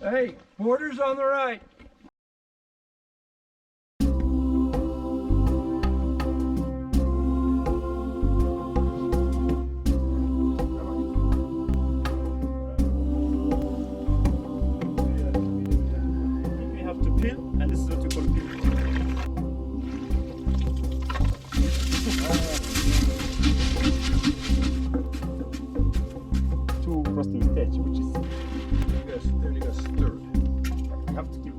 Hey, borders on the right. We have to peel, and this is what we call peel. To roasting stage, which is Then you got stirred. you have to keep